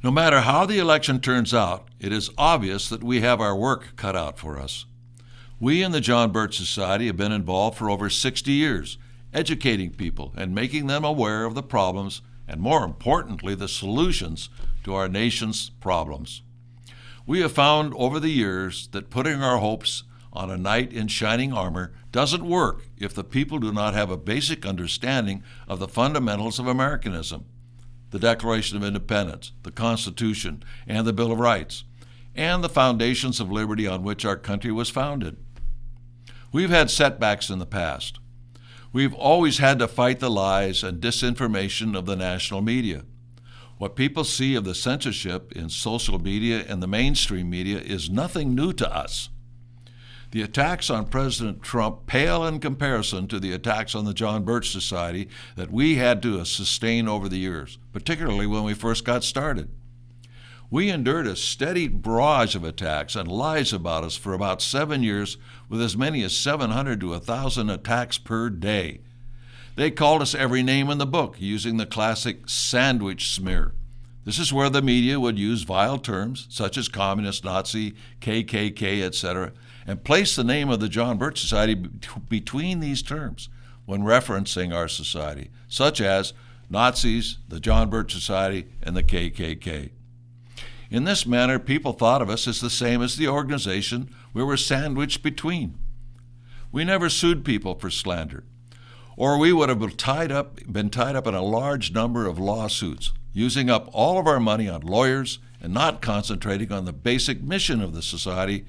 No matter how the election turns out, it is obvious that we have our work cut out for us. We in the John Birch Society have been involved for over 60 years, educating people and making them aware of the problems and, more importantly, the solutions to our nation's problems. We have found over the years that putting our hopes on a knight in shining armor doesn't work if the people do not have a basic understanding of the fundamentals of Americanism, the Declaration of Independence, the Constitution, and the Bill of Rights, and the foundations of liberty on which our country was founded. We've had setbacks in the past. We've always had to fight the lies and disinformation of the national media. What people see of the censorship in social media and the mainstream media is nothing new to us. The attacks on President Trump pale in comparison to the attacks on the John Birch Society that we had to sustain over the years, particularly when we first got started. We endured a steady barrage of attacks and lies about us for about 7 years, with as many as 700 to 1,000 attacks per day. They called us every name in the book, using the classic sandwich smear. This is where the media would use vile terms, such as communist, Nazi, KKK, etc., and place the name of the John Birch Society between these terms when referencing our society, such as Nazis, the John Birch Society, and the KKK. In this manner, people thought of us as the same as the organization we were sandwiched between. We never sued people for slander, or we would have been tied up in a large number of lawsuits, using up all of our money on lawyers and not concentrating on the basic mission of the society,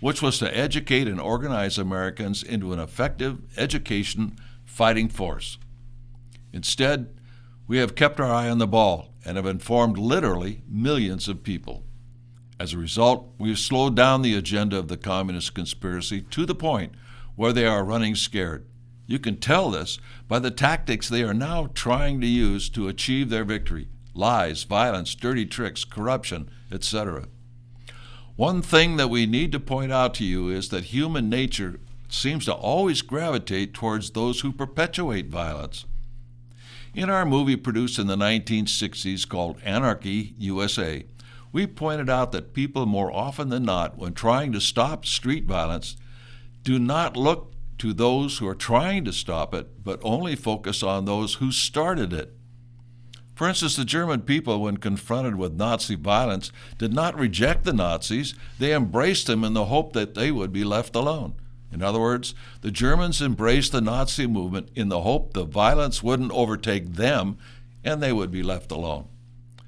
which was to educate and organize Americans into an effective education fighting force. Instead, we have kept our eye on the ball and have informed literally millions of people. As a result, we've slowed down the agenda of the communist conspiracy to the point where they are running scared. You can tell this by the tactics they are now trying to use to achieve their victory: lies, violence, dirty tricks, corruption, etc. One thing that we need to point out to you is that human nature seems to always gravitate towards those who perpetuate violence. In our movie produced in the 1960s called Anarchy, USA, we pointed out that people more often than not, when trying to stop street violence, do not look to those who are trying to stop it, but only focus on those who started it. For instance, the German people, when confronted with Nazi violence, did not reject the Nazis. They embraced them in the hope that they would be left alone. In other words, the Germans embraced the Nazi movement in the hope the violence wouldn't overtake them and they would be left alone.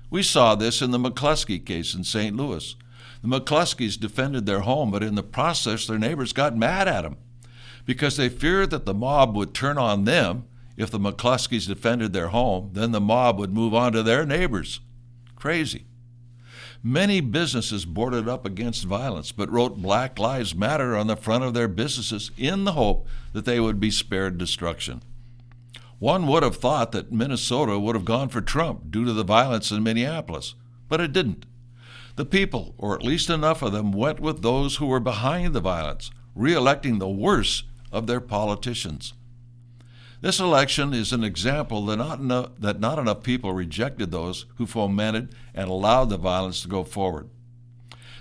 We saw this in the McCluskey case in St. Louis. The McCluskeys defended their home, but in the process their neighbors got mad at them because they feared that the mob would turn on them. If the McCluskeys defended their home, then the mob would move on to their neighbors. Crazy. Many businesses boarded up against violence, but wrote Black Lives Matter on the front of their businesses in the hope that they would be spared destruction. One would have thought that Minnesota would have gone for Trump due to the violence in Minneapolis, but it didn't. The people, or at least enough of them, went with those who were behind the violence, re-electing the worst of their politicians. This election is an example that not enough people rejected those who fomented and allowed the violence to go forward.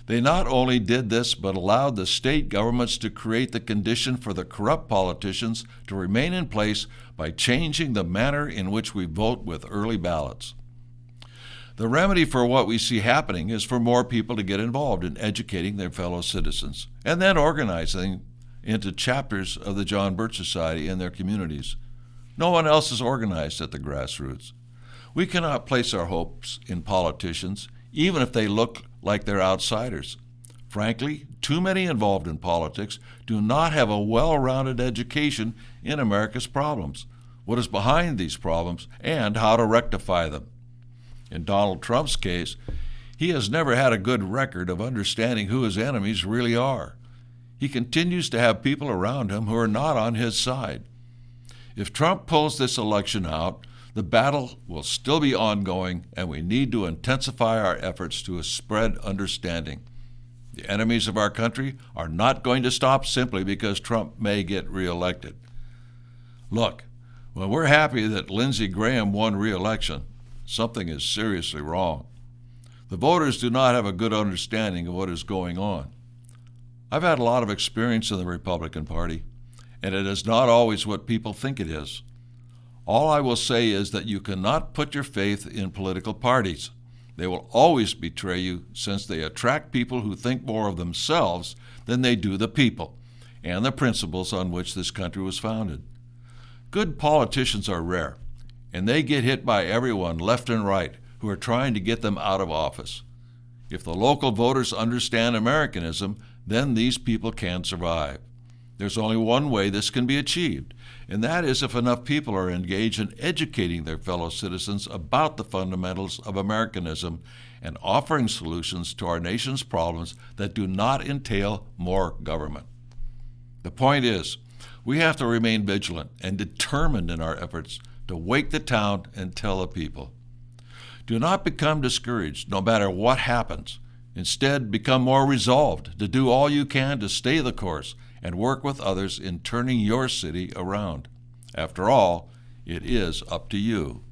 They not only did this, but allowed the state governments to create the condition for the corrupt politicians to remain in place by changing the manner in which we vote with early ballots. The remedy for what we see happening is for more people to get involved in educating their fellow citizens and then organizing into chapters of the John Birch Society in their communities. No one else is organized at the grassroots. We cannot place our hopes in politicians, even if they look like they're outsiders. Frankly, too many involved in politics do not have a well-rounded education in America's problems, what is behind these problems, and how to rectify them. In Donald Trump's case, he has never had a good record of understanding who his enemies really are. He continues to have people around him who are not on his side. If Trump pulls this election out, the battle will still be ongoing, and we need to intensify our efforts to spread understanding. The enemies of our country are not going to stop simply because Trump may get reelected. Look, when we're happy that Lindsey Graham won re-election, something is seriously wrong. The voters do not have a good understanding of what is going on. I've had a lot of experience in the Republican Party, and it is not always what people think it is. All I will say is that you cannot put your faith in political parties. They will always betray you, since they attract people who think more of themselves than they do the people and the principles on which this country was founded. Good politicians are rare, and they get hit by everyone left and right who are trying to get them out of office. If the local voters understand Americanism, then these people can survive. There's only one way this can be achieved, and that is if enough people are engaged in educating their fellow citizens about the fundamentals of Americanism and offering solutions to our nation's problems that do not entail more government. The point is, we have to remain vigilant and determined in our efforts to wake the town and tell the people. Do not become discouraged no matter what happens. Instead, become more resolved to do all you can to stay the course and work with others in turning your city around. After all, it is up to you.